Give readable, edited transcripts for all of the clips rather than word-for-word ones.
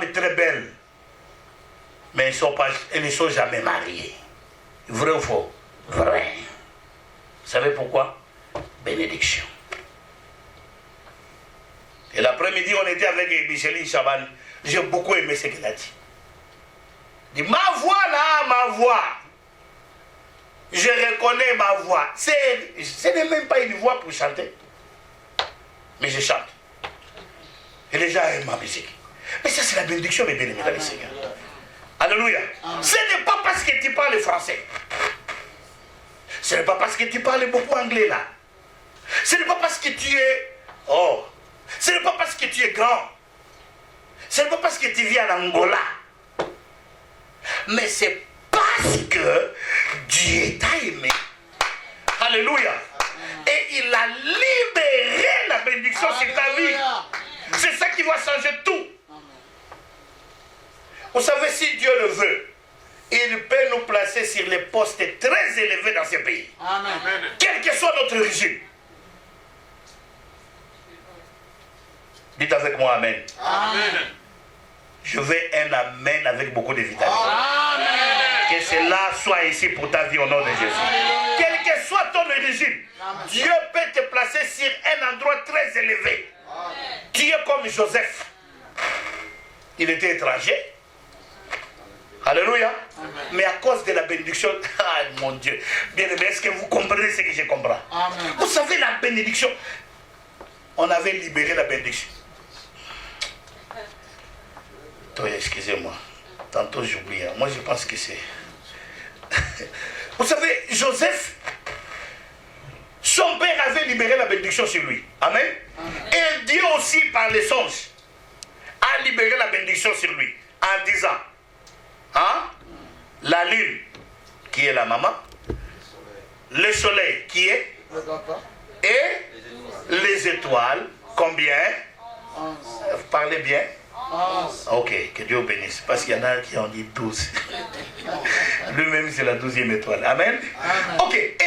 très belles, mais elles ne sont jamais mariées. Vrai ou faux? Vrai. Vous savez pourquoi? Bénédiction. Et l'après-midi, on était avec Micheline Chaban. J'ai beaucoup aimé ce qu'elle a dit. Il dit, ma voix là, ma voix. Je reconnais ma voix. Ce n'est même pas une voix pour chanter. Mais je chante. Et les gens aiment ma musique. Mais ça, c'est la bénédiction, mes bien-aimés dans le Seigneur. Alléluia. Ce n'est pas parce que tu parles français. Ce n'est pas parce que tu parles beaucoup anglais là. Ce n'est pas parce que tu es... Oh. Ce n'est pas parce que tu es grand. Ce n'est pas parce que tu vis en Angola. Mais c'est parce que Dieu t'a aimé. Alléluia. Et il a libéré la bénédiction sur ta vie. C'est ça qui va changer tout. Vous savez, si Dieu le veut, il peut nous placer sur les postes très élevés dans ce pays. Amen. Quelle que soit notre origine. Dites avec moi Amen. Amen. Je veux un Amen avec beaucoup de vitamines. Amen. Que cela soit ici pour ta vie au nom de Jésus. Amen. Quelle que soit ton origine, amen, Dieu peut te placer sur un endroit très élevé. Amen. Tu es comme Joseph. Il était étranger. Alléluia. Amen. Mais à cause de la bénédiction, ah mon Dieu, bien aimé, est-ce que vous comprenez ce que je comprends? Amen. Vous savez, la bénédiction, on avait libéré la bénédiction. Excusez-moi, tantôt j'oublie. Moi je pense que c'est... Vous savez, Joseph, son père avait libéré la bénédiction sur lui. Amen. Amen. Et Dieu aussi, par les songes, a libéré la bénédiction sur lui en disant, hein, la lune qui est la maman, le soleil qui est, et les étoiles, combien? Vous parlez bien? Ok, que Dieu bénisse. Parce qu'il y en a qui ont dit 12. Lui-même, c'est la 12e étoile. Amen. Amen. Ok, et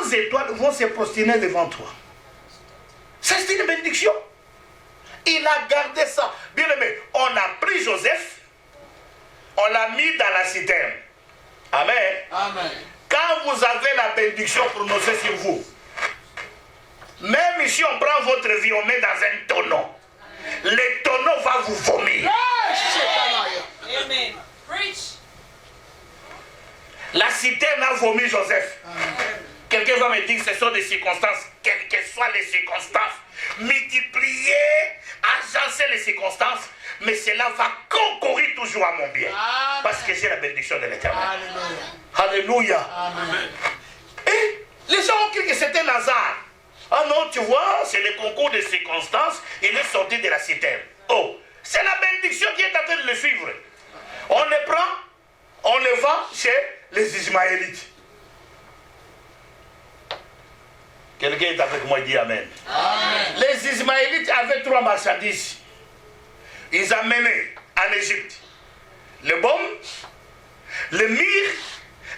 11 étoiles vont se prosterner devant toi. Ça, c'est une bénédiction. Il a gardé ça. Bien aimé, on a pris Joseph, on l'a mis dans la citerne. Amen. Amen. Quand vous avez la bénédiction prononcée sur vous, même si on prend votre vie, on met dans un tonneau. Le tonneau va vous vomir. Amen. La citerne a vomi Joseph. Quelqu'un va me dire que ce sont des circonstances. Quelles que soient les circonstances, multiplier, agencer les circonstances, mais cela va concourir toujours à mon bien. Amen. Parce que j'ai la bénédiction de l'Éternel. Alléluia. Amen. Et les gens ont cru que c'était un hasard. Ah non, tu vois, c'est le concours de circonstances, il est sorti de la citerne. Oh, c'est la bénédiction qui est en train de le suivre. On le prend, on le vend chez les Ismaélites. Quelqu'un est avec moi et dit Amen. Amen. Les Ismaélites avaient 3 marchandises. Ils amenaient en Égypte le baume, le myrrhe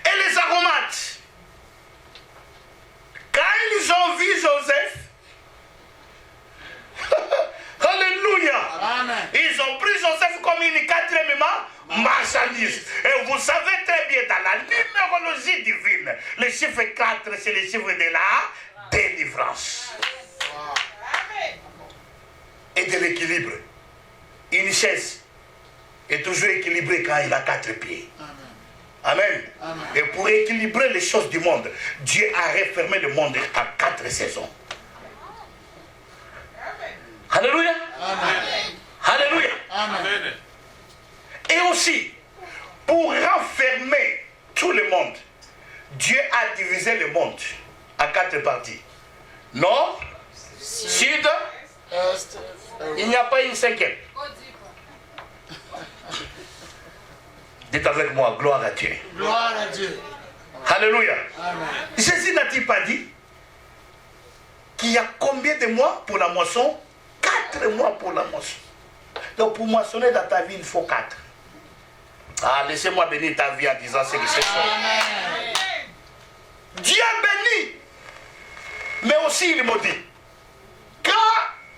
et les aromates. Quand ils ont vu Joseph, alléluia, amen, ils ont pris Joseph comme une 4e marchandise. Et vous savez très bien, dans la numérologie divine, le chiffre 4, c'est le chiffre de la délivrance. Et de l'équilibre. Une chaise est toujours équilibrée quand il a 4 pieds. Amen. Amen. Et pour équilibrer les choses du monde, Dieu a refermé le monde à 4 saisons. Amen. Alléluia. Amen. Alléluia. Amen. Et aussi, pour renfermer tout le monde, Dieu a divisé le monde en 4 parties. Nord, Sud, Est. Il n'y a pas une 5e. Dites avec moi, gloire à Dieu. Gloire à Dieu. Alléluia. Amen. Jésus n'a-t-il pas dit qu'il y a combien de mois pour la moisson? 4 mois pour la moisson. Donc pour moissonner dans ta vie, il faut 4. Ah, laissez-moi bénir ta vie en disant ce qui se fait. Dieu bénit, mais aussi il maudit. Quand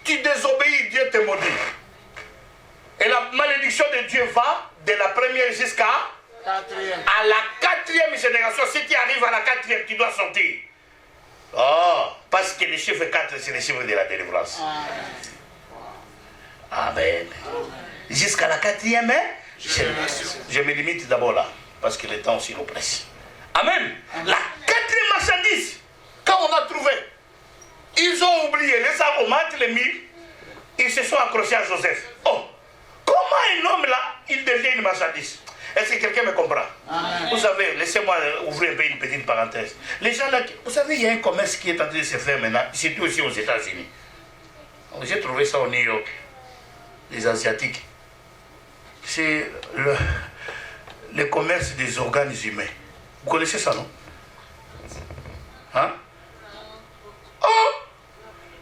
tu désobéis, Dieu te maudit. Et la malédiction de rester jusqu'à à la 4e génération. Si tu arrives à la 4e, tu dois sortir. Oh, parce que le chiffre 4, c'est le chiffre de la délivrance. Amen. Jusqu'à la 4e, je me limite d'abord là, parce que le temps aussi nous presse. Amen. La 4e marchandise, quand on a trouvé, ils ont oublié les aromates, les mille, ils se sont accrochés à Joseph. Oh, comment un homme là, il devient une marchandise? Est-ce que quelqu'un me comprend? Amen. Vous savez, laissez-moi ouvrir un peu une petite parenthèse. Les gens là, vous savez, il y a un commerce qui est en train de se faire maintenant, surtout aussi aux États-Unis. J'ai trouvé ça au New York, les Asiatiques. C'est le commerce des organes humains. Vous connaissez ça, non? Hein? Oh!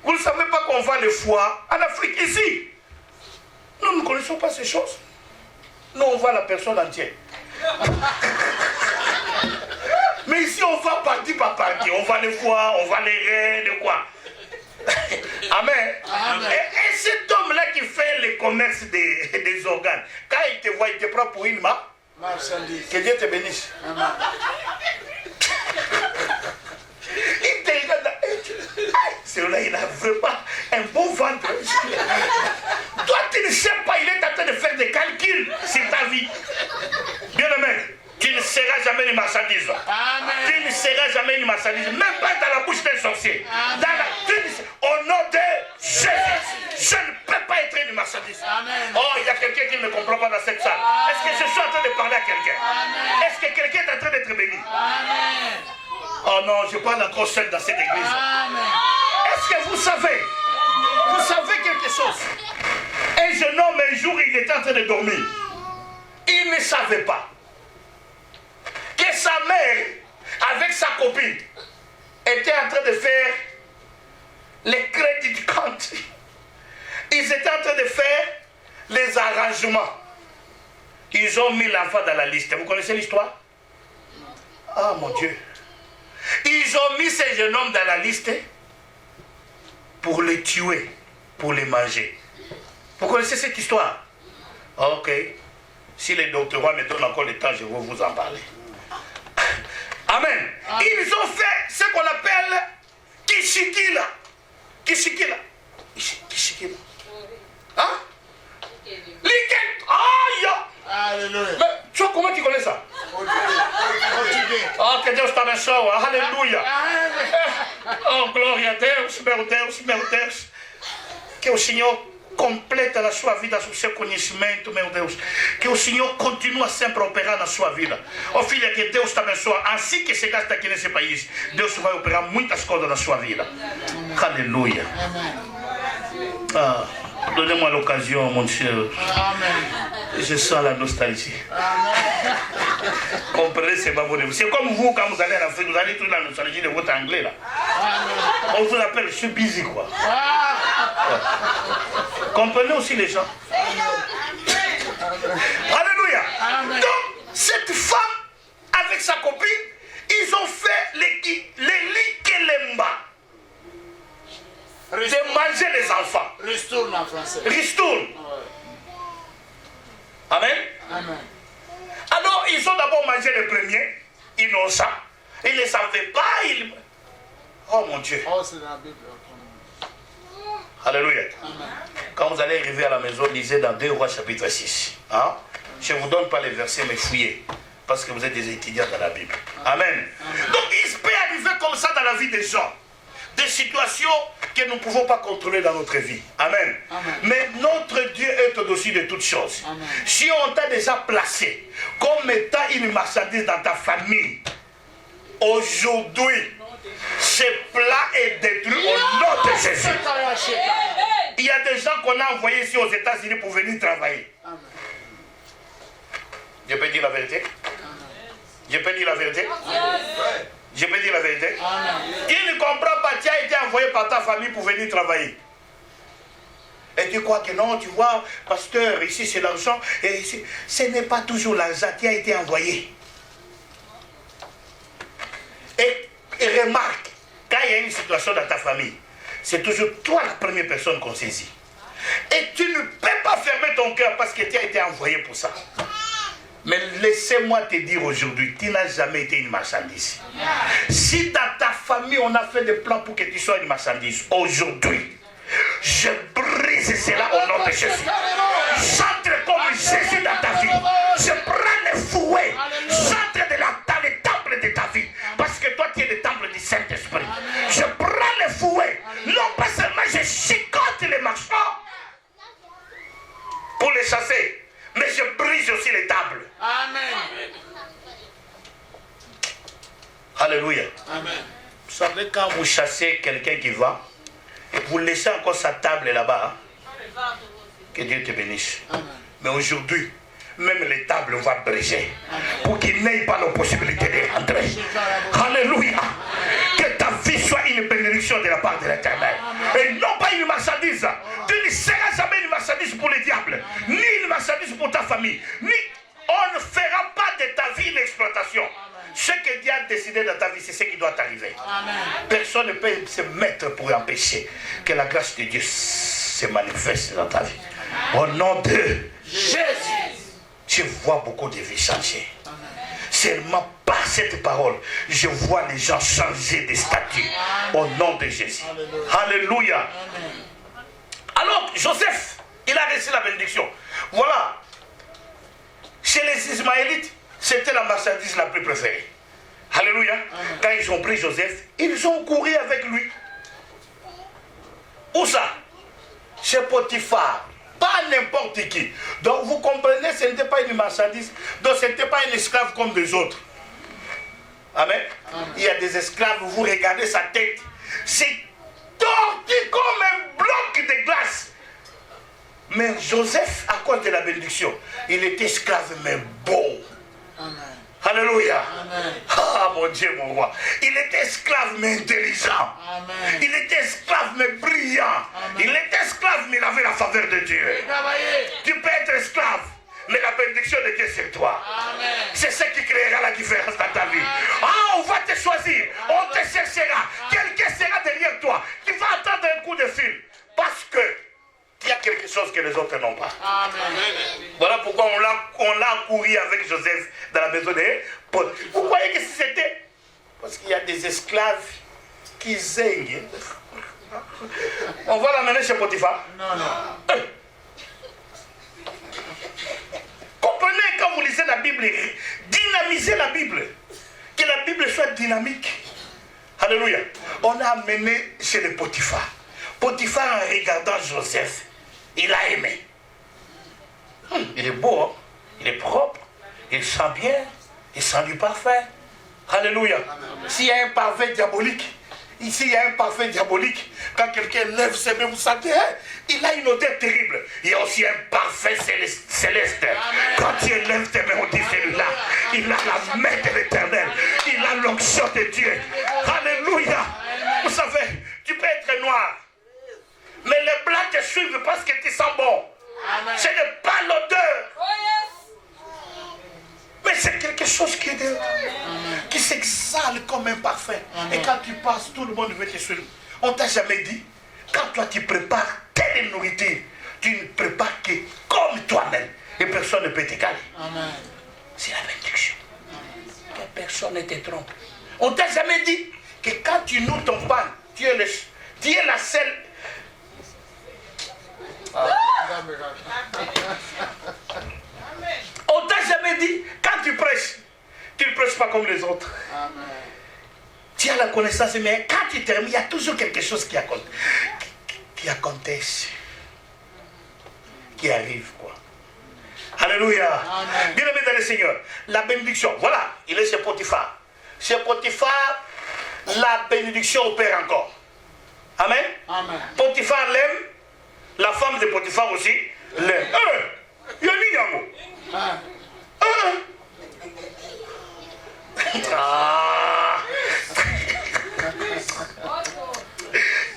Vous ne savez pas qu'on vend le foie en Afrique, ici? Nous ne connaissons pas ces choses. Nous, on vend la personne entière. Mais ici, on vend partie par partie. On vend le foie, on vend les reins, de quoi? Amen. Amen. Et cet homme-là qui fait le commerce des organes, quand il te voit, il te prend pour une marchandise. Que Dieu te bénisse. Amen. Il te regarde. Celui-là, il n'a vraiment un bon ventre. Toi, tu ne sais pas, il est en train de faire des calculs sur ta vie. Bien aimé, tu ne seras jamais une marchandise. Amen. Tu ne seras jamais une marchandise, même pas dans la bouche d'un sorcier. Au nom de Jésus, je ne peux pas être une marchandise. Amen. Oh, il y a quelqu'un qui ne me comprend pas dans cette salle. Est-ce que je suis en train de parler à quelqu'un? Est-ce que quelqu'un est en train d'être béni? Amen. Oh non, je parle encore seul dans cette église. Amen. Est-ce que vous savez quelque chose? Un jeune homme, un jour, il était en train de dormir. Il ne savait pas que sa mère, avec sa copine, était en train de faire les crédits de compte. Ils étaient en train de faire les arrangements. Ils ont mis l'enfant dans la liste. Vous connaissez l'histoire? Ah mon Dieu. Ils ont mis ces jeunes hommes dans la liste pour les tuer, pour les manger. Vous connaissez cette histoire? Ok. Si les doctorats me donnent encore le temps, je vais vous en parler. Amen. Ils ont fait ce qu'on appelle Kishikila. Kishikila. Kishikila. Hein? Liken. Aïe. Alléluia. Mais tu vois comment tu connais ça? Oh, que Deus t'abençoe. Alléluia. Oh, glória a Deus, meu Deus, meu Deus. Que o Senhor completa na sua vida o seu conhecimento, meu Deus. Que o Senhor continue sempre a operar na sua vida. Oh, filha, que Deus te abençoe. Assim que chegaste aqui nesse país, Deus vai operar muitas coisas na sua vida. Alléluia. Ah, donnez-moi l'occasion, mon cher. Amen. Je sens la nostalgie. Amen. Comprenez, c'est pas bon. C'est comme vous, quand vous allez en Afrique, vous allez trouver la nostalgie de votre anglais là. Amen. On vous appelle, je suis busy quoi. Ouais. Comprenez aussi les gens. Alléluia. Amen. Donc, cette femme, avec sa copine, ils ont fait les likelemba. De manger les enfants. Ristourne en français. Ristourne. Ouais. Amen. Amen. Alors, ils ont d'abord mangé le premier, innocent. Ils ne savaient pas. Oh mon Dieu. Oh, c'est dans la Bible. Alléluia. Amen. Quand vous allez arriver à la maison, lisez dans 2 Rois chapitre 6. Hein? Je ne vous donne pas les versets, mais fouillez. Parce que vous êtes des étudiants dans la Bible. Amen. Amen. Donc, il peut arriver comme ça dans la vie des gens. Des situations que nous ne pouvons pas contrôler dans notre vie. Amen. Amen. Mais notre Dieu est au-dessus de toutes choses. Amen. Si on t'a déjà placé comme étant une marchandise dans ta famille, aujourd'hui, ce plat est détruit au nom de Jésus. Il y a des gens qu'on a envoyés ici aux États-Unis pour venir travailler. Amen. Je peux dire la vérité? Amen. Je peux dire la vérité? Amen. Je peux dire la vérité? Amen. Il ne comprend pas, tu as été envoyé par ta famille pour venir travailler. Et tu crois que non, tu vois, pasteur, ici c'est l'argent, et ici, ce n'est pas toujours l'argent qui a été envoyé. Et remarque, quand il y a une situation dans ta famille, c'est toujours toi la première personne qu'on saisit. Et tu ne peux pas fermer ton cœur parce que tu as été envoyé pour ça. Mais laissez-moi te dire aujourd'hui, tu n'as jamais été une marchandise. Si dans ta famille, on a fait des plans pour que tu sois une marchandise, aujourd'hui, je brise cela au nom de Jésus. J'entre comme Jésus dans ta vie. Je prends les fouets. J'entre dans le temple de ta vie. Parce que toi, tu es le temple du Saint-Esprit. Je prends les fouets. Non pas seulement je chicote les marchands pour les chasser, mais je brise aussi les tables. Amen. Alléluia. Amen. Vous savez, quand vous chassez quelqu'un qui va, et vous laissez encore sa table là-bas, hein, que Dieu te bénisse. Amen. Mais aujourd'hui, même les tables vont briser pour qu'il n'ait pas la possibilité de rentrer. Alléluia. Que ta vie soit une bénédiction de la part de l'Éternel. Et non pas une marchandise. Tu ne seras jamais une marchandise pour le diable, ni une marchandise pour ta famille. Ni on ne fera pas de ta vie une exploitation. Ce que Dieu a décidé dans ta vie, c'est ce qui doit t'arriver. Personne ne peut se mettre pour empêcher que la grâce de Dieu se manifeste dans ta vie. Au nom de Jésus. Je vois beaucoup de vies changer. Seulement par cette parole, je vois les gens changer de statut. Au nom de Jésus. Alléluia. Alors, Joseph, il a reçu la bénédiction. Voilà. Chez les Ismaélites, c'était la marchandise la plus préférée. Alléluia. Quand ils ont pris Joseph, ils ont couru avec lui. Où ça? Chez Potiphar. Pas n'importe qui. Donc vous comprenez, ce n'était pas une marchandise. Donc ce n'était pas un esclave comme les autres. Amen. Il y a des esclaves, vous regardez sa tête. C'est tordu comme un bloc de glace. Mais Joseph, à cause de la bénédiction, il était esclave mais beau. Amen. Alléluia. Amen. Ah mon Dieu, mon roi. Il était esclave mais intelligent. Amen. Il était esclave mais brillant. Amen. Il était esclave mais il avait la faveur de Dieu. Tu peux être esclave, mais la bénédiction de Dieu c'est toi. C'est ce qui créera la différence dans ta vie. Ah, on va te choisir. On te cherchera. Quelqu'un sera derrière toi qui va attendre un coup de fil. Parce que il y a quelque chose que les autres n'ont pas. Amen. Voilà pourquoi on l'a couru avec Joseph dans la maison de Paul. Vous croyez que c'était parce qu'il y a des esclaves qui zègnent. On va l'amener chez Potiphar. Non. Comprenez quand vous lisez la Bible, dynamisez la Bible. Que la Bible soit dynamique. Alléluia. On a amené chez les Potiphar. Potiphar, en regardant Joseph, il a aimé. Il est beau, hein? Il est propre, il sent bien, il sent du parfum. Alléluia. S'il y a un parfum diabolique, ici il y a un parfum diabolique, quand quelqu'un lève ses mains, vous sentez, hein? Il a une odeur terrible. Il y a aussi un parfum céleste. Quand tu lèves tes mains, on dit celui-là, il a la main de l'Éternel, il a l'onction de Dieu. Alléluia. Vous savez, tu peux être noir, mais les blancs te suivent parce que tu sens bon. Ce n'est pas l'odeur. Mais c'est quelque chose qui s'exhale comme un parfum. Et quand tu passes, tout le monde veut te suivre. On t'a jamais dit, quand toi tu prépares telle nourriture, tu ne prépares que comme toi-même. Et personne ne peut t'égaler. C'est la bénédiction. Que personne ne te trompe. On t'a jamais dit que quand tu noues ton pain, tu es la seule. On t'a jamais dit, quand tu ne prêches pas comme les autres. Amen. Tu as la connaissance, mais quand tu termines, il y a toujours quelque chose qui acontece, qui arrive, quoi. Alléluia. Bien-aimé dans le Seigneur, la bénédiction, voilà, il est chez Potiphar. Chez Potiphar, la bénédiction opère encore. Amen. Amen. Potiphar l'aime, la femme de Potiphar aussi l'aime. Il y a mis Yango.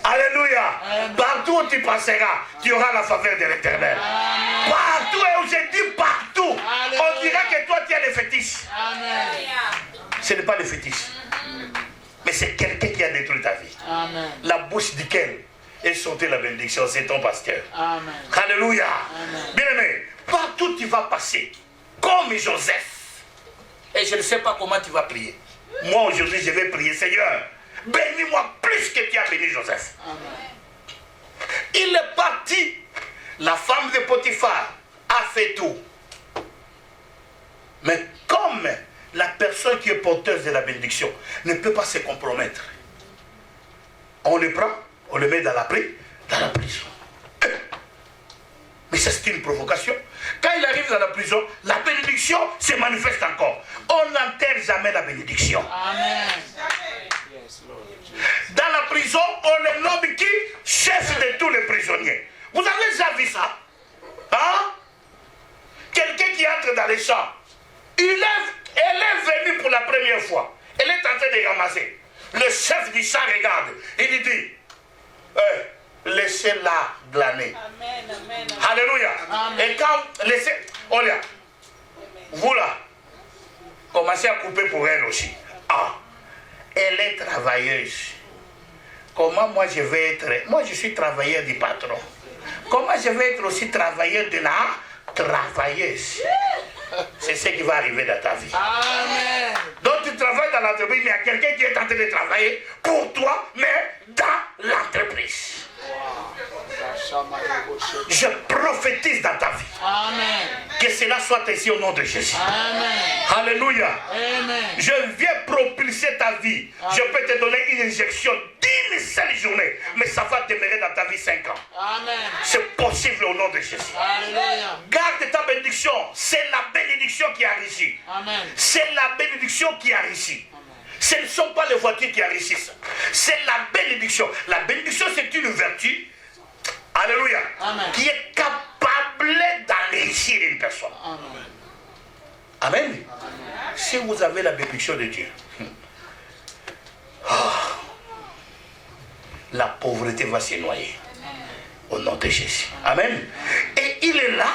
Alléluia. Partout où tu passeras, tu auras la faveur de l'Éternel. Partout, et où je dis partout, on dira que toi tu as les fétiches. Ce n'est pas les fétiches, mais c'est quelqu'un qui a détruit ta vie. La bouche duquel est sortie la bénédiction, c'est ton pasteur. Alléluia. Bien aimé, partout tu vas passer, comme comme Joseph. Et je ne sais pas comment tu vas prier. Moi aujourd'hui je vais prier, Seigneur, bénis-moi plus que tu as béni Joseph. Il est parti. La femme de Potiphar a fait tout. Mais comme la personne qui est porteuse de la bénédiction ne peut pas se compromettre, on le prend, on le met dans la prison. Mais ça c'est une provocation. Quand il arrive dans la prison, la bénédiction se manifeste encore. On n'enterre jamais la bénédiction. Amen. Dans la prison, on le nomme qui? Chef de tous les prisonniers. Vous avez déjà vu ça? Hein? Quelqu'un qui entre dans les champs, elle est venue pour la première fois. Elle est en train de ramasser. Le chef du champ regarde. Il lui dit, laissez-la glaner. Amen, amen, amen. Alléluia. Amen. Et quand laissez, oh là, vous là, commencez à couper pour elle aussi. Ah, elle est travailleuse. Comment moi je vais être? Moi je suis travailleur du patron. Comment je vais être aussi travailleur de la travailleuse? C'est ce qui va arriver dans ta vie. Amen. Donc tu travailles dans l'entreprise, mais il y a quelqu'un qui est en train de travailler pour toi, mais dans l'entreprise. Je prophétise dans ta vie. Amen. Que cela soit ainsi au nom de Jésus. Amen. Alléluia. Amen. Je viens propulser ta vie. Je peux te donner une injection d'une seule journée, mais ça va demeurer dans ta vie 5 ans. Amen. C'est possible au nom de Jésus. Alléluia. Garde ta bénédiction. C'est la bénédiction qui enrichit. Amen. C'est la bénédiction qui enrichit. Ce ne sont pas les voitures qui enrichissent. C'est la bénédiction. La bénédiction, c'est une vertu. Alléluia. Amen. Qui est capable d'enrichir une personne. Amen. Amen. Si vous avez la bénédiction de Dieu, la pauvreté va se noyer. Au nom de Jésus. Amen. Et il est là.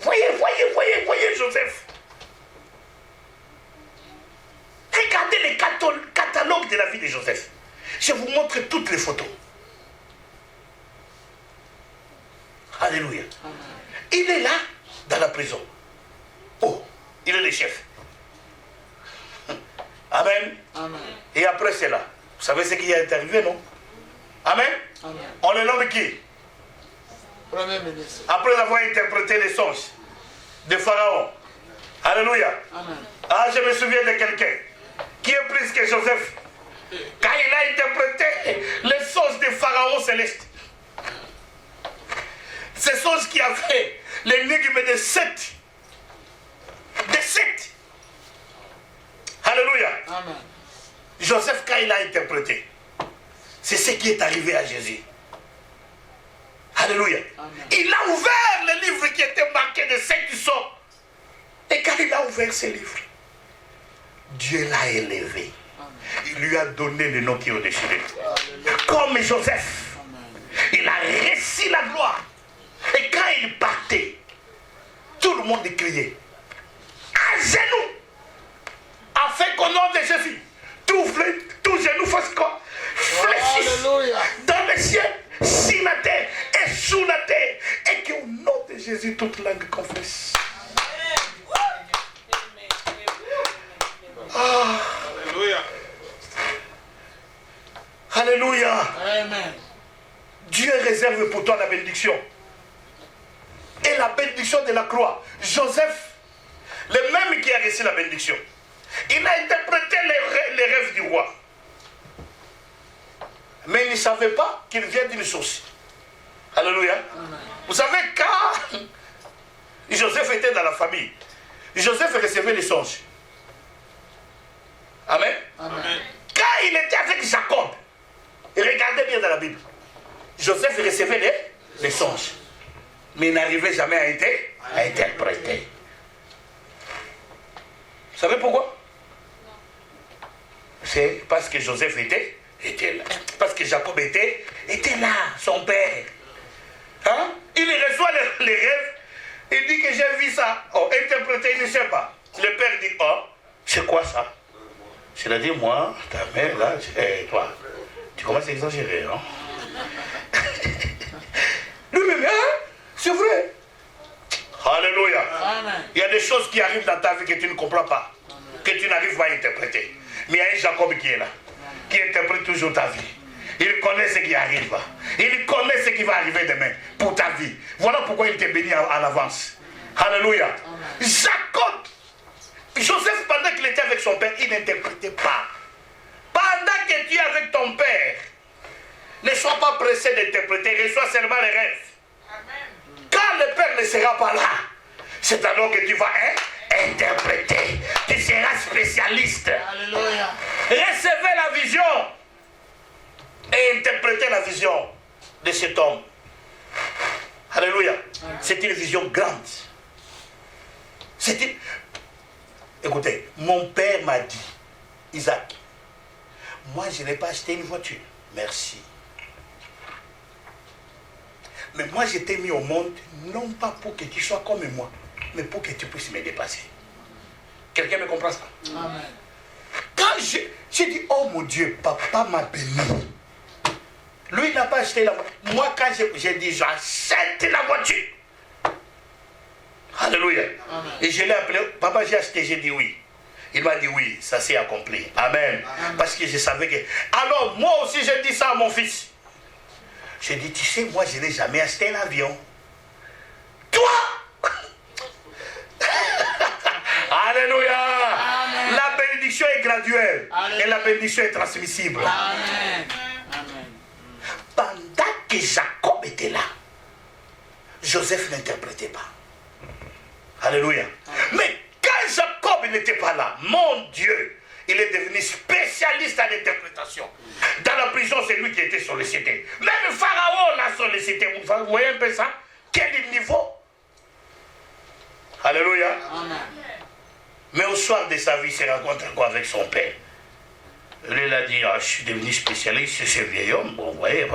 Voyez Joseph. Regardez les catalogues de la vie de Joseph. Je vous montre toutes les photos. Alléluia. Amen. Il est là, dans la prison. Oh, il est le chef. Amen. Amen. Et après cela, vous savez ce qui est arrivé, non? Amen. Amen. On le nomme qui? Premier ministre. Après avoir interprété les songes de Pharaon. Alléluia. Amen. Ah, je me souviens de quelqu'un qui est plus que Joseph. Quand il a interprété les songes de Pharaon céleste. Ces songes qui avaient l'énigme de 7. De 7. Alléluia. Amen. Joseph, quand il a interprété, c'est ce qui est arrivé à Jésus. Alléluia. Amen. Il a ouvert le livre qui était marqué de 7 sons. Et quand il a ouvert ce livre, Dieu l'a élevé. Amen. Il lui a donné le nom qui est au-dessus de lui. Comme Joseph, Amen. il a reçu la gloire. Et quand il partait, tout le monde criait à genoux, afin qu'au nom de Jésus, tout genou fasse quoi? Fléchisse Alléluia. dans le ciel, sur la terre et sous la terre. Et qu'au nom de Jésus, toute langue confesse. Ah. Alléluia. Alléluia. Amen. Dieu réserve pour toi la bénédiction. Et la bénédiction de la croix. Joseph, le même qui a reçu la bénédiction, il a interprété les rêves du roi. Mais il ne savait pas qu'il vient d'une source. Alléluia. Amen. Vous savez, quand Joseph était dans la famille, Joseph recevait les songes. Amen. Amen. Quand il était avec Jacob, regardez bien dans la Bible, Joseph recevait les songes. Mais il n'arrivait jamais à interpréter. Vous savez pourquoi? C'est parce que Joseph était là. Parce que Jacob était là, son père. Hein? Il reçoit les rêves. Il dit que j'ai vu ça. Oh, interprété, il ne sait pas. Le père dit, oh, c'est quoi ça? C'est-à-dire, moi, ta mère, là, toi, tu commences à exagérer, non? Lui-même, hein? C'est vrai. Alléluia. Amen. Il y a des choses qui arrivent dans ta vie que tu ne comprends pas, que tu n'arrives pas à interpréter. Mais il y a un Jacob qui est là, qui interprète toujours ta vie. Il connaît ce qui arrive. Il connaît ce qui va arriver demain pour ta vie. Voilà pourquoi il t'est béni à l'avance. Alléluia. Jacob, Joseph, pendant qu'il était avec son père, il n'interprétait pas. Pendant que tu es avec ton père, ne sois pas pressé d'interpréter, reçois seulement les rêves. Quand le père ne sera pas là, c'est alors que tu vas interpréter. Tu seras spécialiste. Alléluia. Recevez la vision et interprétez la vision de cet homme. Alléluia. C'est une vision grande. Écoutez, mon père m'a dit, Isaac, moi je n'ai pas acheté une voiture. Merci. Mais moi je t'ai mis au monde, non pas pour que tu sois comme moi, mais pour que tu puisses me dépasser. Quelqu'un me comprend ça? Amen. Quand j'ai dit, oh mon Dieu, papa m'a béni. Lui il n'a pas acheté la voiture. Moi quand j'ai dit, j'achète la voiture. Alléluia. Amen. Et je l'ai appelé, papa j'ai acheté, j'ai dit oui. Il m'a dit oui, ça s'est accompli. Amen. Amen. Parce que je savais que... Alors moi aussi j'ai dit ça à mon fils. J'ai dit, tu sais, moi je n'ai jamais acheté un avion. Toi Alléluia. Amen. La bénédiction est graduelle. Amen. Et la bénédiction est transmissible. Amen. Amen. Pendant que Jacob était là, Joseph n'interprétait pas. Alléluia. Amen. Mais quand Jacob n'était pas là, mon Dieu, il est devenu spécialiste en interprétation. Dans la prison, c'est lui qui était sollicité. Même Pharaon l'a sollicité. Vous voyez un peu ça? Quel niveau? Alléluia. Amen. Mais au soir de sa vie, il se rencontre encore avec son père. Lui, il a dit, je suis devenu spécialiste chez ce vieil homme. Bon, vous voyez.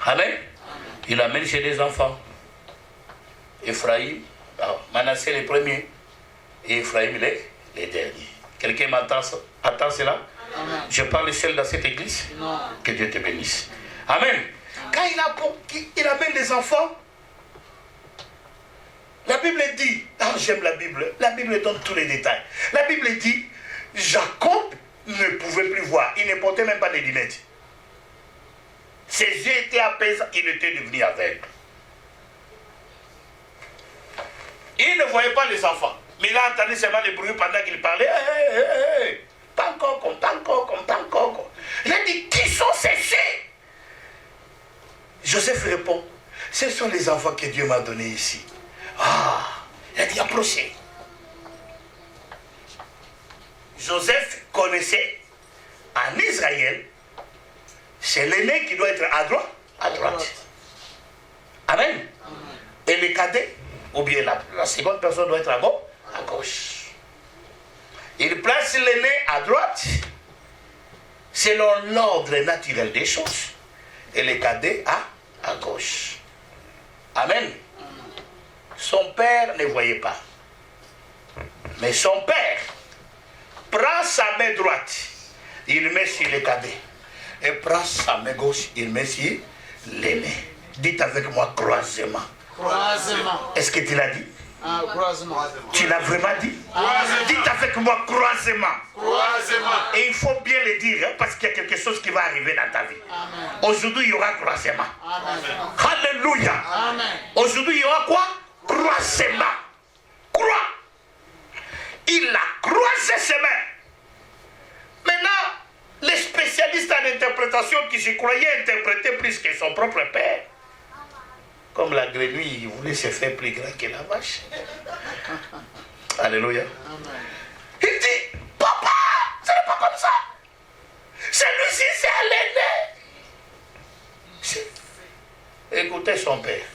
Amen. Il amène chez des enfants. Ephraïm, Manassé les premiers. Et Ephraïm les derniers. Quelqu'un m'entend cela? Amen. Je parle seul dans cette église? Non. Que Dieu te bénisse. Amen. Quand il amène les enfants, la Bible dit, j'aime la Bible donne tous les détails. La Bible dit, Jacob ne pouvait plus voir, il ne portait même pas de lunettes. Ses yeux étaient apaisants, il était devenu aveugle. Il ne voyait pas les enfants, mais il a entendu seulement les bruits pendant qu'il parlait. Pancoko. Il a dit, qui sont ces? Joseph répond, ce sont les enfants que Dieu m'a donnés ici. Il a dit, approchez. Joseph connaissait en Israël, c'est l'aîné qui doit être à droite. Amen. Et le cadet, ou bien la seconde personne doit être à gauche. Il place l'aîné à droite, selon l'ordre naturel des choses, et le cadet à gauche. Amen. Son père ne voyait pas. Mais son père prend sa main droite, il met sur le cadet. Et prend sa main gauche, il met sur l'aîné. Dites avec moi croisement. Croisement. Est-ce que tu l'as dit? Croisement. Tu l'as vraiment dit? Dites avec moi croisement. Croisement. Et il faut bien le dire, parce qu'il y a quelque chose qui va arriver dans ta vie. Aujourd'hui, il y aura croisement. Amen. Alléluia. Amen. Aujourd'hui, il y aura quoi? Croisement. Croix. Il a croisé ses mains. Maintenant, les spécialistes en interprétation qui se croyaient interpréter plus que son propre père, comme la grenouille, il voulait se faire plus grand que la vache. Alléluia. Amen. Il dit, papa, ce n'est pas comme ça. Celui-ci, c'est l'aîné. Écoutez son père.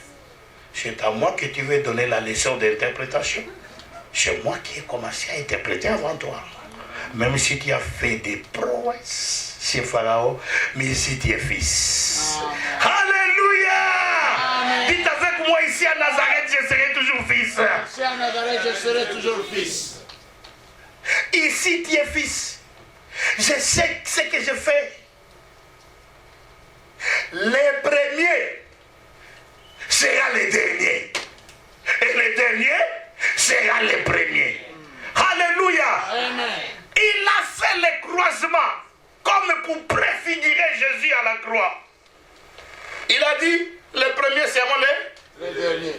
C'est à moi que tu veux donner la leçon d'interprétation. C'est moi qui ai commencé à interpréter avant toi. Même si tu as fait des prouesses chez Pharaon, mais si tu es fils. Amen. Alléluia. Amen. Dites avec moi, ici à Nazareth, je serai toujours fils. Ici à Nazareth, je serai toujours fils. Ici, tu es fils. Je sais ce que je fais. Les premiers, sera le dernier. Et le dernier sera le premier. Alléluia. Amen. Il a fait le croisement comme pour préfigurer Jésus à la croix. Il a dit, les premiers seront Le dernier.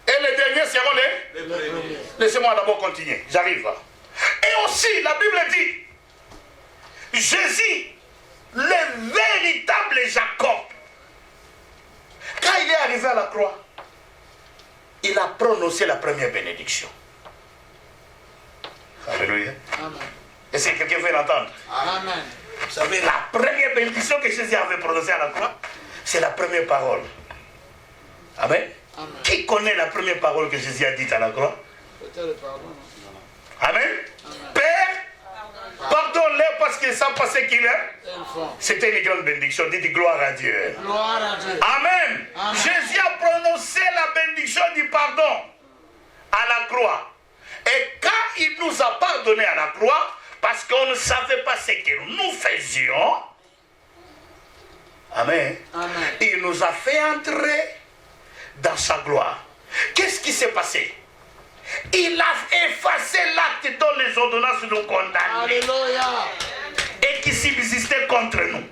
et les derniers seront Le premier. Laissez-moi d'abord continuer, j'arrive. Et aussi, la Bible dit, Jésus, le véritable Jacob, quand il est arrivé à la croix, il a prononcé la première bénédiction. Alléluia. Amen. Est-ce que quelqu'un veut l'entendre? Amen. Vous savez, la première bénédiction que Jésus avait prononcée à la croix, c'est la première parole. Amen. Amen. Qui connaît la première parole que Jésus a dite à la croix? Peut-être le pardon. Amen. Père, pardonne-les parce qu'ils savent pas ce qu'il est. Et le fond. C'était une grande bénédiction. Dites gloire à Dieu. Gloire à Dieu. Amen. Amen. Jésus a prononcé la bénédiction du pardon à la croix. Et quand il nous a pardonné à la croix, parce qu'on ne savait pas ce que nous faisions, Amen. Amen. Il nous a fait entrer dans sa gloire. Qu'est-ce qui s'est passé? Il a effacé l'acte dont les ordonnances nous condamnaient Alléluia. et qui subsistait contre nous.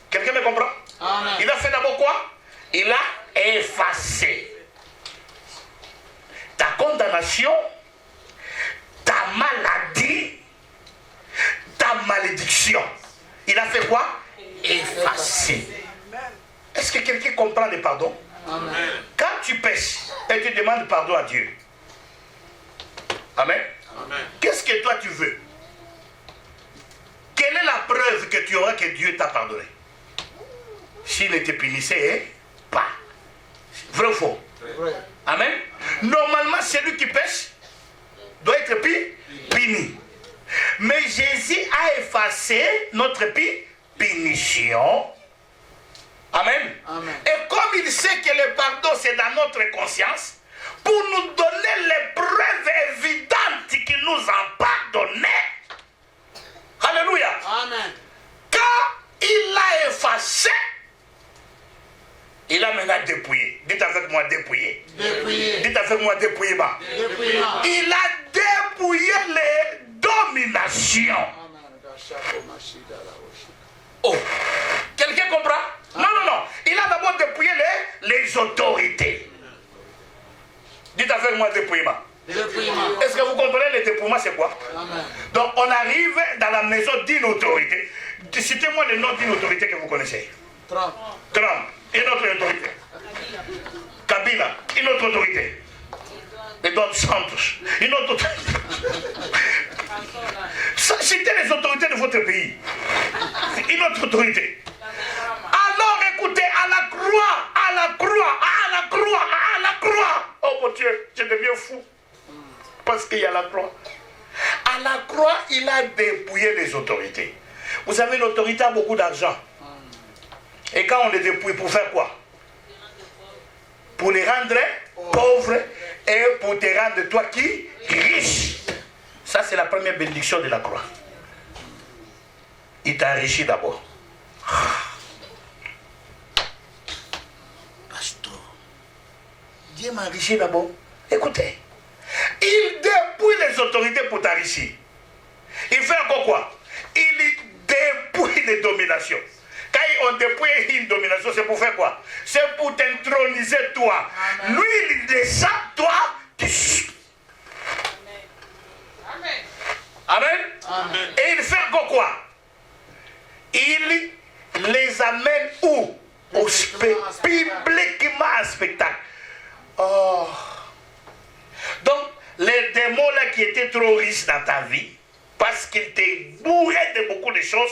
Quelqu'un me comprend? Amen. Il a fait d'abord quoi? Il a effacé ta condamnation, ta maladie, ta malédiction. Il a fait quoi? Effacer. Est-ce que quelqu'un comprend le pardon? Amen. Quand tu pêches et tu demandes pardon à Dieu, Amen. Amen. Qu'est-ce que toi tu veux? Quelle est la preuve que tu auras que Dieu t'a pardonné? S'il ne te punissait pas. Vrai ou faux? Vrai. Amen. Normalement, celui qui pêche doit être puni. Mais Jésus a effacé notre punition. Amen. Amen. Et comme il sait que le pardon c'est dans notre conscience, pour nous donner les preuves évidentes qu'il nous a pardonné. Alléluia. Amen. Quand il l'a effacé, il a maintenant dépouillé. Dites avec moi dépouillé. Dépouillé. Dites avec moi dépouillé. Dépouillé. Il a dépouillé les dominations. Amen. Oh, quelqu'un comprend? Non. Il a d'abord dépouillé les autorités. Dites avec moi dépouillement. Dépouillement. Est-ce que vous comprenez le dépouillement, c'est quoi? Amen. Donc on arrive dans la maison d'une autorité. Citez-moi le nom d'une autorité que vous connaissez. Trump. Trump, une autre autorité. Kabila, une autre autorité. Edouard Santos, une autre autorité. Citez les autorités de votre pays. Une autre autorité. Alors écoutez, à la croix. Oh mon Dieu, je deviens fou. Parce qu'il y a la croix. À la croix, il a dépouillé les autorités. Vous savez, l'autorité a beaucoup d'argent. Et quand on les dépouille, pour faire quoi? Pour les rendre pauvres et pour te rendre, toi qui? Riche. Ça, c'est la première bénédiction de la croix. Il t'a enrichi d'abord. Pasteur, Dieu m'a enrichi d'abord. Écoutez, il dépouille les autorités pour t'enrichir. Il fait encore quoi? Il dépouille les dominations. Quand on dépouille une domination, c'est pour faire quoi? C'est pour t'introniser toi. Amen. Lui, il descend, toi, tu... Amen. Amen. Amen. Et il fait encore quoi? Il les amène où? Publiquement en spectacle. Oh. Donc, les démons là qui étaient trop riches dans ta vie, parce qu'ils étaient bourrés de beaucoup de choses,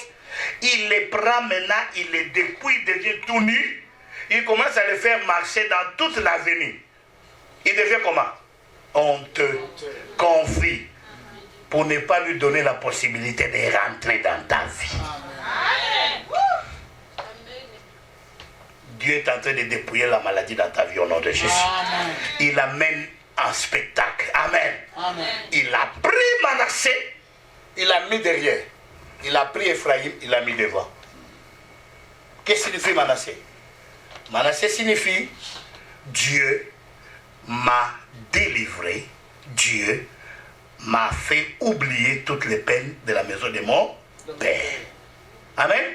il les prend maintenant, il les dépouille, il devient tout nu. Il commence à les faire marcher dans toute l'avenue. Il devient comment? Honteux, confus, pour ne pas lui donner la possibilité de rentrer dans ta vie. Dieu est en train de dépouiller la maladie dans ta vie au nom de Jésus. Amen. Il amène en spectacle. Amen. Amen. Il a pris Manassé, il l'a mis derrière. Il a pris Ephraïm, il l'a mis devant. Qu'est-ce que signifie Manassé? Manassé signifie Dieu m'a délivré, Dieu m'a fait oublier toutes les peines de la maison de mon Père. Amen.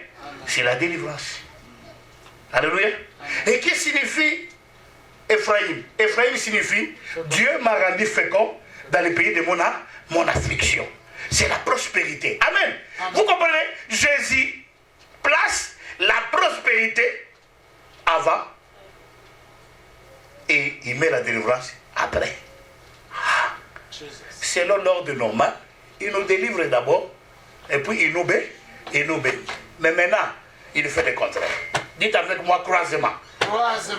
C'est la délivrance. Alléluia. Et qui signifie Ephraïm? Ephraïm signifie Dieu m'a rendu fécond dans le pays de mon affliction. C'est la prospérité. Amen. Vous comprenez? Jésus place la prospérité avant et il met la délivrance après. Selon l'ordre normal, il nous délivre d'abord et puis il nous bénit. Mais maintenant, il fait le contraire. Dites avec moi croisement.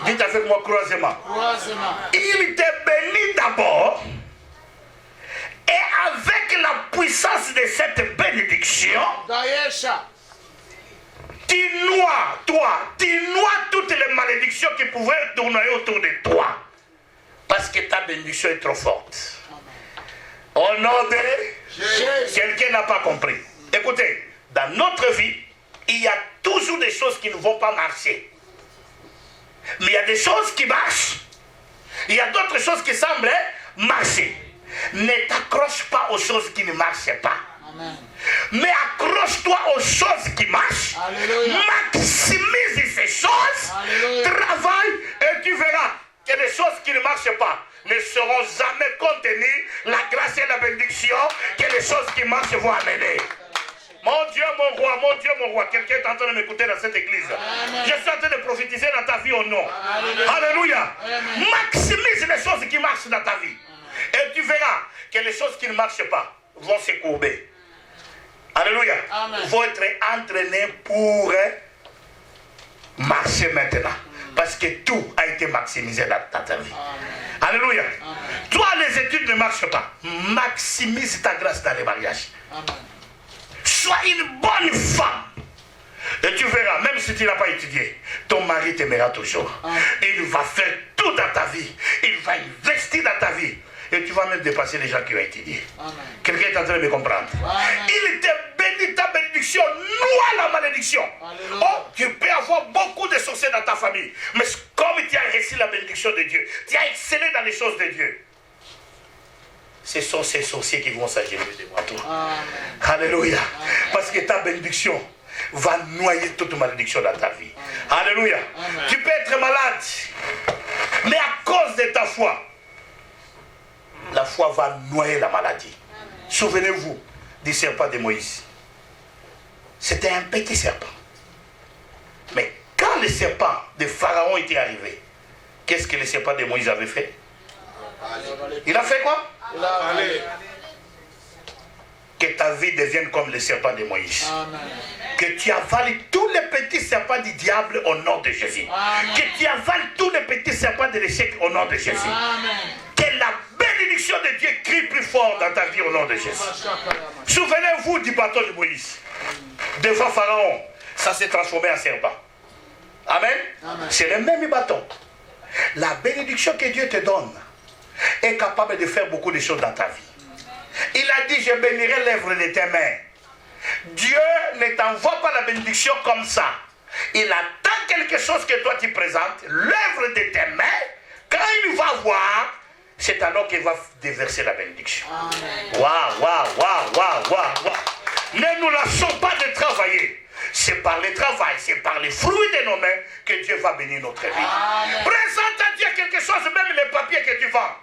Dites avec moi croisement. Il te bénit d'abord et avec la puissance de cette bénédiction, tu noies toutes les malédictions qui pouvaient tourner autour de toi. Parce que ta bénédiction est trop forte. Au nom de Jésus. Quelqu'un n'a pas compris. Écoutez, dans notre vie, il y a toujours des choses qui ne vont pas marcher. Mais il y a des choses qui marchent. Il y a d'autres choses qui semblent marcher. Ne t'accroche pas aux choses qui ne marchent pas. Amen. Mais accroche-toi aux choses qui marchent. Alléluia. Maximise ces choses. Alléluia. Travaille et tu verras que les choses qui ne marchent pas ne seront jamais contenues la grâce et la bénédiction que les choses qui marchent vont amener. Mon Dieu, mon roi, quelqu'un est en train de m'écouter dans cette église. Amen. Je suis en train de prophétiser dans ta vie au nom. Alléluia. Alléluia. Amen. Maximise les choses qui marchent dans ta vie. Amen. Et tu verras que les choses qui ne marchent pas vont se courber. Alléluia. Amen. Vont être entraînés pour marcher maintenant. Parce que tout a été maximisé dans ta vie. Amen. Alléluia. Amen. Toi, les études ne marchent pas. Maximise ta grâce dans les mariages. Amen. Sois une bonne femme. Et tu verras, même si tu n'as pas étudié, ton mari t'aimera toujours. Amen. Il va faire tout dans ta vie. Il va investir dans ta vie. Et tu vas même dépasser les gens qui ont étudié. Quelqu'un est en train de me comprendre. Amen. Il te bénit, ta bénédiction noie la malédiction. Alléluia. Oh, tu peux avoir beaucoup de sorciers dans ta famille. Mais comme tu as reçu la bénédiction de Dieu, tu as excellé dans les choses de Dieu. Ce sont ces sorciers qui vont s'agir devant toi. Amen. Alléluia. Amen. Parce que ta bénédiction va noyer toute malédiction dans ta vie. Amen. Alléluia. Amen. Tu peux être malade, mais à cause de ta foi, la foi va noyer la maladie. Souvenez-vous du serpent de Moïse. C'était un petit serpent. Mais quand le serpent de Pharaon était arrivé, qu'est-ce que le serpent de Moïse avait fait? Il a fait quoi? Il a avalé. Que ta vie devienne comme le serpent de Moïse. Amen. Que tu avales tous les petits serpents du diable au nom de Jésus. Amen. Que tu avales tous les petits serpents de l'échec au nom de Jésus. Amen. Que la bénédiction de Dieu crie plus fort dans ta vie au nom de Jésus. Souvenez-vous du bâton de Moïse. Devant Pharaon, ça s'est transformé en serpent. Amen. Amen. C'est le même bâton. La bénédiction que Dieu te donne est capable de faire beaucoup de choses dans ta vie. Il a dit, je bénirai l'œuvre de tes mains. Dieu ne t'envoie pas la bénédiction comme ça. Il attend quelque chose que toi tu présentes, l'œuvre de tes mains. Quand il va voir, c'est alors qu'il va déverser la bénédiction. Waouh. Ne nous lâchons pas de travailler. C'est par le travail, c'est par les fruits de nos mains que Dieu va bénir notre vie. Amen. Présente à Dieu quelque chose, même les papiers que tu vends.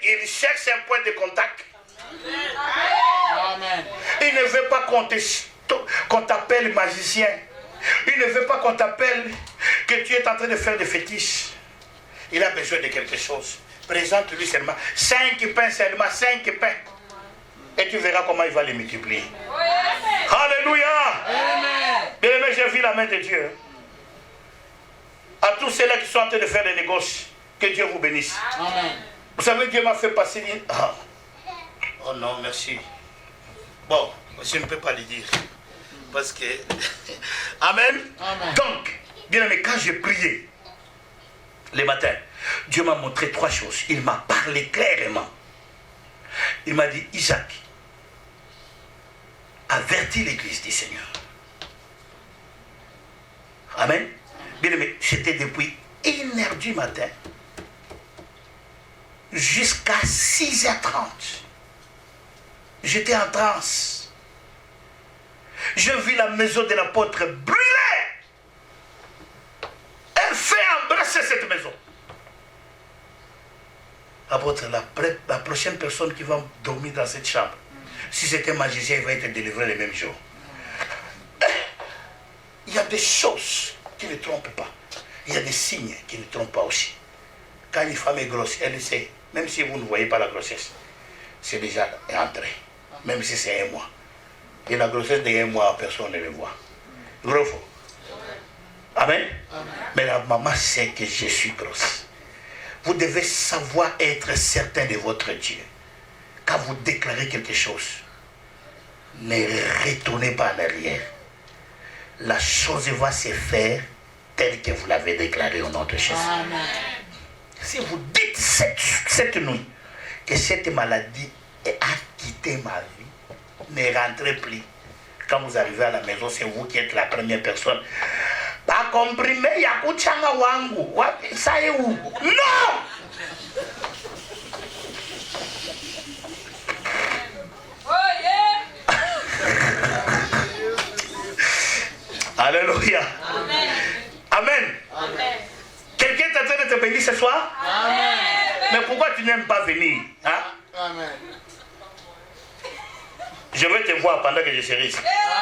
Il cherche un point de contact. Amen. Il ne veut pas qu'on t'appelle magicien. Il ne veut pas qu'on t'appelle que tu es en train de faire des fétiches. Il a besoin de quelque chose. Présente-lui seulement 5 pains, seulement 5 pains. Et tu verras comment il va les multiplier. Alléluia. Bien aimé, j'ai vu la main de Dieu. À tous ceux-là qui sont en train de faire des négoces, que Dieu vous bénisse. Amen. Vous savez, Dieu m'a fait passer. Oh non, merci. Bon, je ne peux pas le dire. Parce que... Amen. Amen. Donc, bien aimé, quand j'ai prié le matin, Dieu m'a montré 3 choses. Il m'a parlé clairement. Il m'a dit, Isaac, avertis l'église du Seigneur. Amen. Bien aimé, c'était depuis 1h du matin jusqu'à 6h30. J'étais en transe. Je vis la maison de l'apôtre brûler. Elle fait embrasser cette maison. Apôtre, la prochaine personne qui va dormir dans cette chambre, si c'est un magicien, il va être délivré le même jour. Il y a des choses qui ne trompent pas. Il y a des signes qui ne trompent pas aussi. Quand une femme est grosse, elle le sait. Même si vous ne voyez pas la grossesse, c'est déjà entré. Même si c'est 1 mois. Et la grossesse de 1 mois, personne ne le voit. Gros faux. Amen. Amen. Mais la maman sait que je suis grosse. Vous devez savoir être certain de votre Dieu. Quand vous déclarez quelque chose, ne retournez pas en arrière. La chose va se faire telle que vous l'avez déclarée au nom de Jésus. Amen. Si vous dites cette nuit que cette maladie a quitté ma vie, ne rentrez plus. Quand vous arrivez à la maison, c'est vous qui êtes la première personne. Pas comprimé, yakuchanga wangu. Ça est où? Non! Alléluia. Amen. Amen. Amen. Quelqu'un est en train de te bénir ce soir? Amen. Mais pourquoi tu n'aimes pas venir? Hein? Amen. Je vais te voir pendant que je serai ici.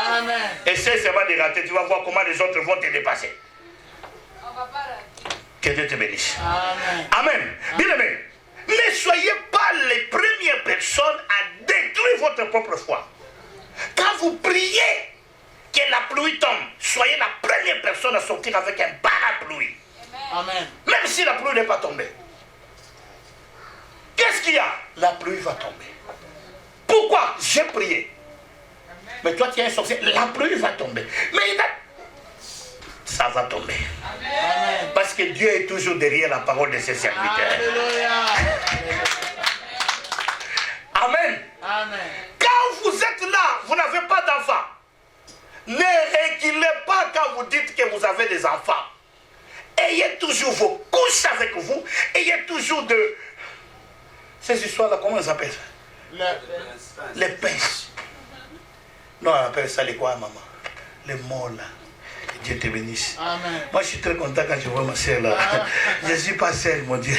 Amen. Essaie seulement de rater, tu vas voir comment les autres vont te dépasser. Que Dieu te bénisse. Amen. Amen. Bien aimé, ne soyez pas les premières personnes à détruire votre propre foi. Quand vous priez que la pluie tombe, soyez la première personne à sortir avec un parapluie. Amen. Même si la pluie n'est pas tombée. Qu'est-ce qu'il y a? La pluie va tomber. Pourquoi? J'ai prié. Mais toi tu es un sorcier, la pluie va tomber. Mais ça va tomber. Amen. Parce que Dieu est toujours derrière la parole de ses serviteurs. Alléluia. Amen. Amen. Quand vous êtes là, vous n'avez pas d'enfants. Ne reculez pas quand vous dites que vous avez des enfants. Ayez toujours vos couches avec vous. Ayez toujours de... Ces histoires-là, comment elles appellent ça? Les pinces. Non, on appelle ça les quoi, maman? Les mots là. Que Dieu te bénisse. Amen. Moi, je suis très content quand je vois ma soeur là. Je ne suis pas seul, mon Dieu.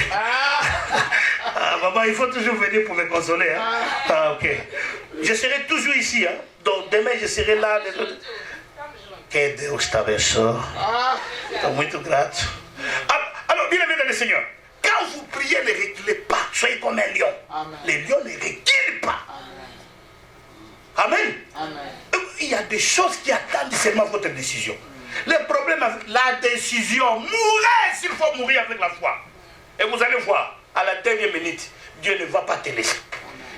Maman, il faut toujours venir pour me consoler. Hein? Ah, ok. Je serai toujours ici. Hein? Donc, demain, je serai là. Que Dieu t'abençoe. Estou muito grato. Alors, bien aimé dans le Seigneur, quand vous priez, ne reculez pas. Soyez comme un lion. Amen. Les lions ne reculent pas. Amen. Amen. Il y a des choses qui attendent seulement votre décision. Le problème avec la décision, mourrez s'il faut mourir avec la foi. Et vous allez voir, à la dernière minute, Dieu ne va pas te laisser.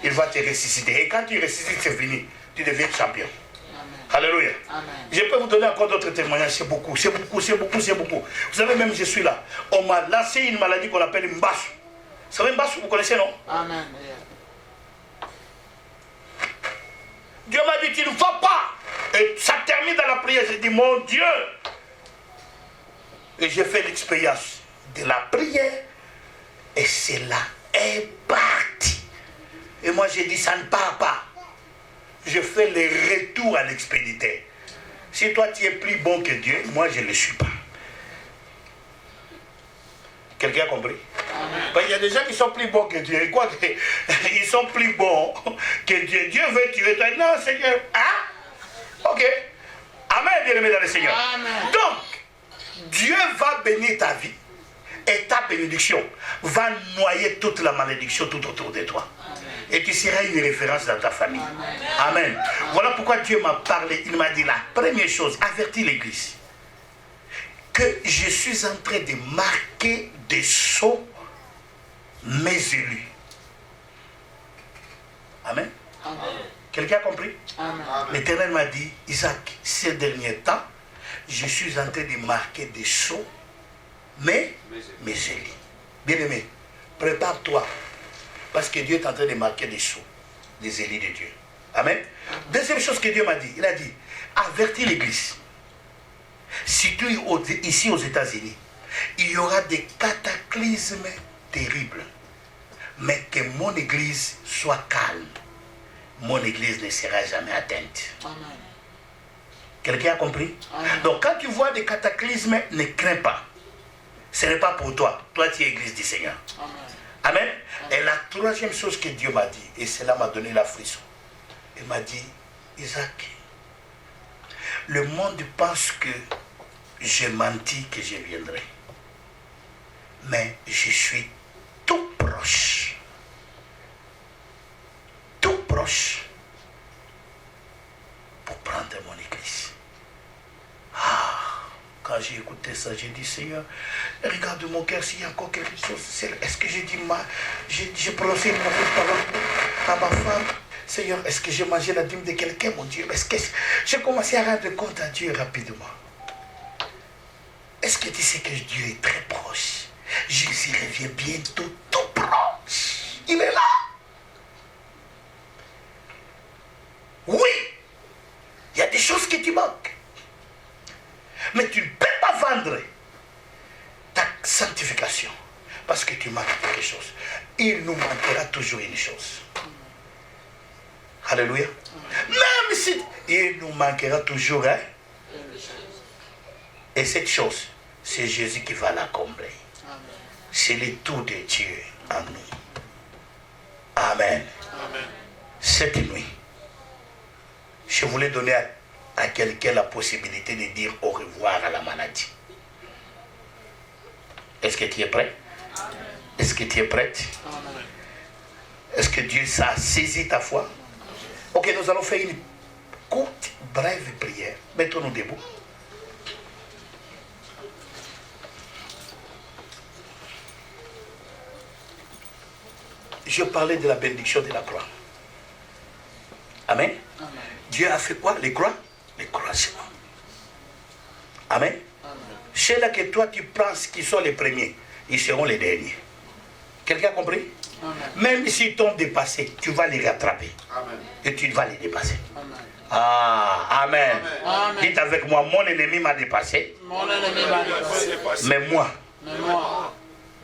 Il va te ressusciter. Et quand tu ressuscites, c'est fini. Tu deviens champion. Alléluia. Amen. Je peux vous donner encore d'autres témoignages. C'est beaucoup, c'est beaucoup, c'est beaucoup, c'est beaucoup. Vous savez, même je suis là. On m'a lancé une maladie qu'on appelle une basse. Vous savez, une basse, vous connaissez, non? Amen. Dieu m'a dit, tu ne vas pas. Et ça termine dans la prière. J'ai dit, mon Dieu. Et j'ai fait l'expérience de la prière. Et cela est parti. Et moi, j'ai dit, ça ne part pas. Je fais le retour à l'expéditeur. Si toi, tu es plus bon que Dieu, moi, je ne le suis pas. Quelqu'un a compris? Ben, il y a des gens qui sont plus bons que Dieu. Ils croient qu'ils sont plus bons que Dieu. Dieu veut tuer toi. Non, Seigneur. Hein? Ok. Amen, bien-aimé dans le Seigneur. Amen. Donc, Dieu va bénir ta vie. Et ta bénédiction va noyer toute la malédiction tout autour de toi. Amen. Et tu seras une référence dans ta famille. Amen. Amen. Voilà pourquoi Dieu m'a parlé. Il m'a dit la première chose, avertis l'église. Que je suis en train de marquer des sceaux mes élus. Amen. Amen. Quelqu'un a compris? L'Éternel m'a dit, Isaac, ces derniers temps, je suis en train de marquer des sceaux mes élus. Bien-aimé, prépare-toi. Parce que Dieu est en train de marquer des sceaux, des élus de Dieu. Amen. Deuxième chose que Dieu m'a dit, il a dit, avertis l'église. surtout ici aux États-Unis, il y aura des cataclysmes terribles. Mais que mon église soit calme, mon église ne sera jamais atteinte. Amen. Quelqu'un a compris? Amen. Donc quand tu vois des cataclysmes, ne crains pas. Ce n'est pas pour toi. Toi, tu es église du Seigneur. Amen. Amen. Et la troisième chose que Dieu m'a dit, et cela m'a donné la frisson, il m'a dit, Isaac, le monde pense que j'ai menti, que je viendrai. Mais je suis tout proche. Tout proche. Pour prendre mon église. Quand j'ai écouté ça, j'ai dit, Seigneur, regarde mon cœur s'il y a encore quelque chose. Est-ce que j'ai dit j'ai prononcé une mauvaise parole à ma femme? Seigneur, est-ce que j'ai mangé la dîme de quelqu'un, mon Dieu? Est-ce que j'ai commencé à rendre compte à Dieu rapidement? Est-ce que tu sais que Dieu est très proche? Jésus revient bientôt, tout proche. Il est là. Oui, il y a des choses qui te manquent. Mais tu ne peux pas vendre ta sanctification parce que tu manques quelque chose. Il nous manquera toujours une chose. Alléluia. Même si il nous manquera toujours, hein? Et cette chose, c'est Jésus qui va l'accomplir. C'est le tout de Dieu en nous. Amen. Amen. Cette nuit, je voulais donner à quelqu'un la possibilité de dire au revoir à la maladie. Est-ce que tu es prêt? Est-ce que tu es prête? Amen. Est-ce que Dieu a saisi ta foi? Ok, nous allons faire une courte, brève prière. Mettons-nous debout. Je parlais de la bénédiction de la croix. Amen. Amen. Dieu a fait quoi? Les croix? Les croisements. Amen. Amen. Ceux-là que toi tu penses qu'ils sont les premiers, ils seront les derniers. Quelqu'un a compris? Amen. Même s'ils t'ont dépassé, tu vas les rattraper. Amen. Et tu vas les dépasser. Amen. Ah, Amen. Amen. Dites avec moi, mon ennemi m'a dépassé, Mon ennemi va dépasser. mais moi, Mais moi,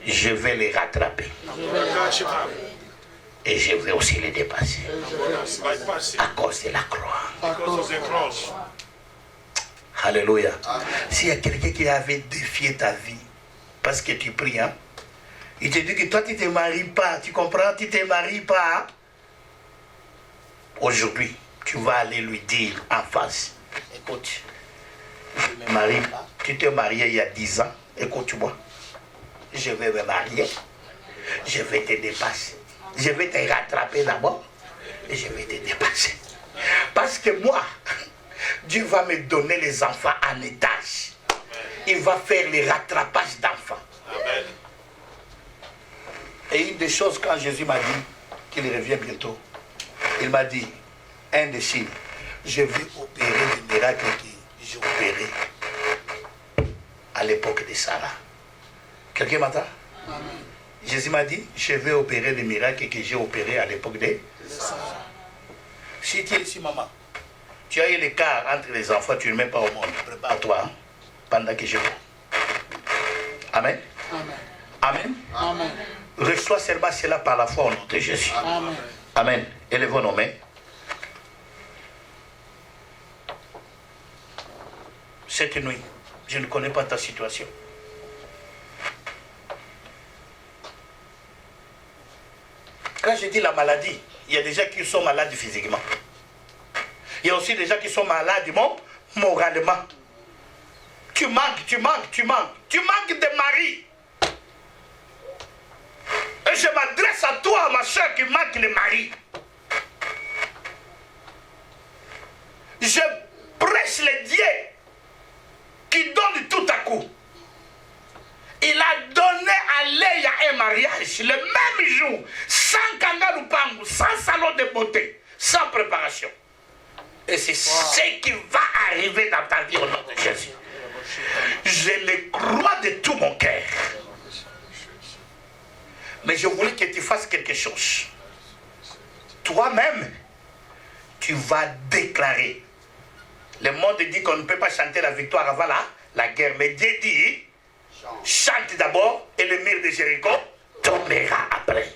je vais les rattraper. je vais les rattraper. Et je vais aussi les dépasser. À cause de la croix. À cause de la croix. Alléluia. S'il y a quelqu'un qui avait défié ta vie, parce que tu pries, hein, il te dit que toi tu ne te maries pas, tu comprends, tu ne te maries pas. Aujourd'hui, tu vas aller lui dire en face, écoute, je ne me marie pas, tu t'es marié il y a 10 ans, écoute-moi, je vais me marier, je vais te dépasser, je vais te rattraper d'abord, et je vais te dépasser. Parce que moi, Dieu va me donner les enfants en étage. Il va faire les rattrapages d'enfants. Amen. Et une des choses, quand Jésus m'a dit qu'il revient bientôt, il m'a dit, un des signes, je vais opérer le miracle que j'ai opéré à l'époque de Sarah. Quelqu'un m'entend? Amen. Jésus m'a dit, je vais opérer le miracle que j'ai opéré à l'époque de Sarah. Si tu es ici, maman, tu as eu l'écart entre les enfants, tu ne mets pas au monde. Prépare-toi hein, pendant que je prie. Amen. Amen. Amen. Amen. Reçois seulement cela par la foi au nom de Jésus. Amen. Amen. Élevons nos mains. Cette nuit, je ne connais pas ta situation. Quand je dis la maladie, il y a des gens qui sont malades physiquement. Il y a aussi des gens qui sont malades moralement. Tu manques de mari. Et je m'adresse à toi, ma soeur, qui manque le mari. Je prêche le Dieu qui donne tout à coup. Il a donné à Léa un mariage le même jour, sans kangalupangu, sans salon de beauté, sans préparation. Et c'est ce qui va arriver dans ta vie au nom de Jésus. Je le crois de tout mon cœur. Mais je voulais que tu fasses quelque chose. Toi-même, tu vas déclarer. Le monde dit qu'on ne peut pas chanter la victoire avant la guerre. Mais Dieu dit, chante d'abord et le mur de Jéricho tombera après.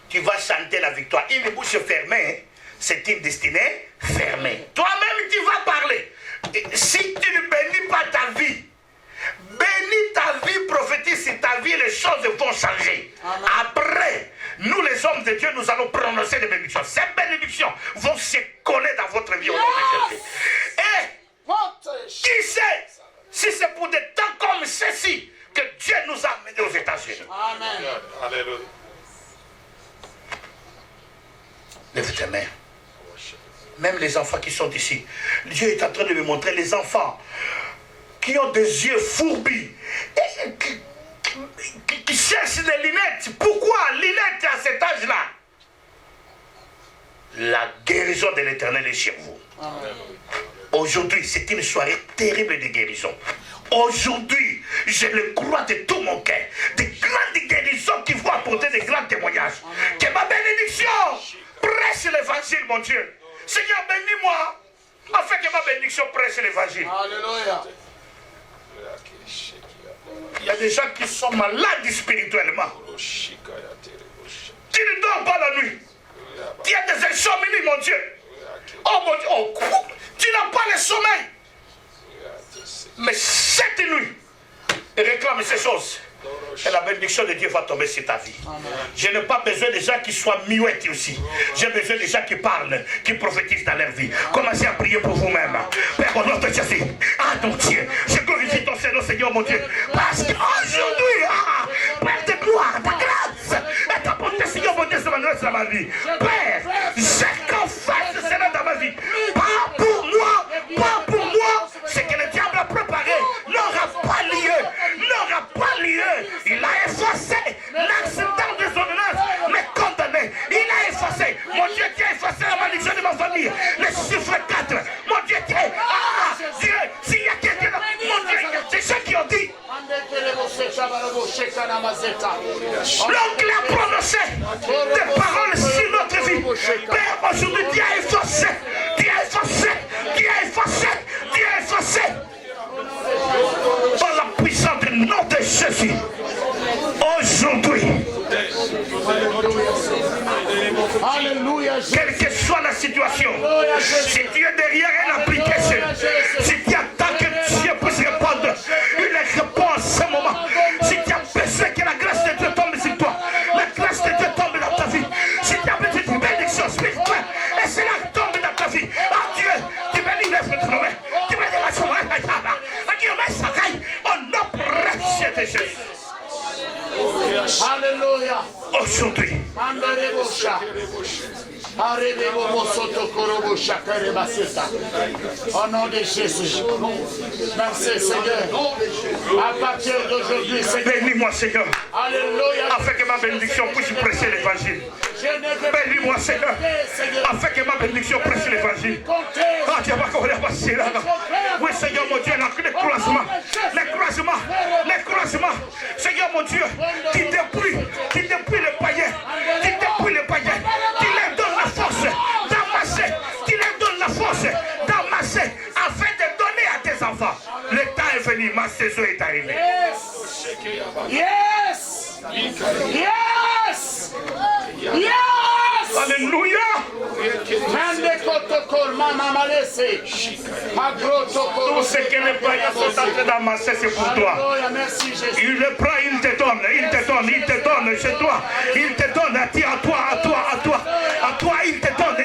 Tu vas chanter la victoire. Une bouche fermée, c'est une destinée fermée. Toi-même, tu vas parler. Et si tu ne bénis pas ta vie, bénis ta vie, prophétise sur ta vie, les choses vont changer. Amen. Après, nous les hommes de Dieu, nous allons prononcer des bénédictions. Ces bénédictions vont se coller dans votre vie au nom de Jésus. Et qui sait, si c'est pour des temps comme ceci que Dieu nous a amenés aux États-Unis. Amen. Alléluia. Lève tes mains. Même les enfants qui sont ici. Dieu est en train de me montrer les enfants qui ont des yeux fourbis et qui cherchent des lunettes. Pourquoi lunettes à cet âge-là? La guérison de l'Éternel est chez vous. Aujourd'hui, c'est une soirée terrible de guérison. Aujourd'hui, je le crois de tout mon cœur. Des grandes guérisons qui vont apporter des grands témoignages. Que ma bénédiction prêche l'évangile, mon Dieu. Seigneur, bénis-moi, afin que ma bénédiction prêche l'évangile. Alléluia. Il y a des gens qui sont malades spirituellement. Tu ne dors pas la nuit. Tu as des insomnies, mon Dieu. Oh mon Dieu, oh, tu n'as pas le sommeil. Mais cette nuit, réclame ces choses. Et la bénédiction de Dieu va tomber sur ta vie. Amen. Je n'ai pas besoin de gens qui soient muets aussi. J'ai besoin de gens qui parlent, qui prophétisent dans leur vie. Commencez à prier pour vous-même. Père, au nom de Jésus, ah ton Dieu, je glorifie ton Seigneur, Seigneur mon Dieu. Parce qu'aujourd'hui, Père de gloire, ta grâce et ta bonté, Seigneur mon Dieu, se manifeste dans ma vie. Père, j'ai confiance, Seigneur, dans ma vie. Pas pour moi, ce que le diable a préparé n'aura pas lieu. Il a effacé l'accident des ordonnances, mais condamné. Il a effacé. Mon Dieu, tu as effacé la malédiction de ma famille. Le chiffre 4. Mon Dieu, tu es. Ah, Dieu, s'il y a quelqu'un, mon Dieu, c'est ceux qui ont dit. L'oncle a prononcé des paroles sur notre vie. Père, aujourd'hui, tu as effacé. Par la puissance du nom de Jésus, aujourd'hui, quelle que soit la situation, si tu es derrière une application, si tu attends que Dieu puisse répondre, il répond à ce moment. Si tu as besoin que la grâce de Dieu tombe sur toi, la grâce de Dieu tombe dans ta vie. Si tu as besoin d'une bénédiction spirituelle, et cela tombe dans ta vie. Ah Dieu, tu bénis les frères, tu bénis la soirée. Alléluia. Aujourd'hui, au nom de Jésus, merci Seigneur. À partir d'aujourd'hui, bénis-moi Seigneur. Alléluia. Afin que ma bénédiction puisse prêcher l'évangile. Bénis-moi Seigneur. Afin que ma bénédiction prêche l'évangile. Oui Seigneur mon Dieu, les croisements. Seigneur mon Dieu, qui dépouille les païens. Tu leur donnes la force d'amasser, afin de donner à tes enfants. Le temps est venu, ma saison est arrivée. Yes. Alléluia. Tout ce que les païens sont en train d'amasser, c'est pour toi. Il le prend, il te donne chez toi. Il te donne à toi, il te donne.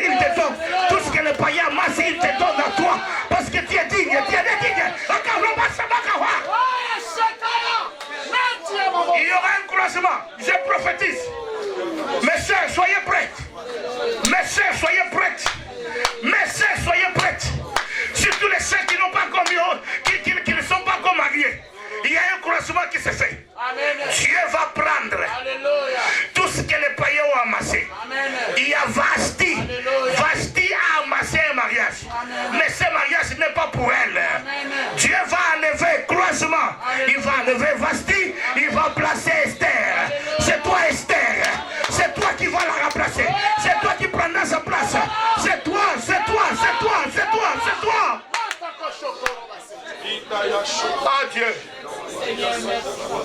Tout ce que les païens amassent, il te donne à toi. Parce que tu es digne. Il y aura un croisement. Je prophétise. Mes sœurs, soyez prêtes. Surtout les sœurs qui n'ont pas encore qui ne sont pas encore mariées. Il y a un croisement qui se fait. Amen. Dieu va prendre tout ce que les païens ont amassé. Amen. Il y a Vasti. Alléluia. Vasti a amassé un mariage. Amen. Mais ce mariage n'est pas pour elle. Amen. Dieu va enlever croisement. Amen. Il va enlever Vasti. Il va placer Esther. C'est toi Esther. C'est toi qui vas la remplacer. C'est toi qui prendras sa place. C'est toi.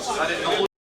Alléluia.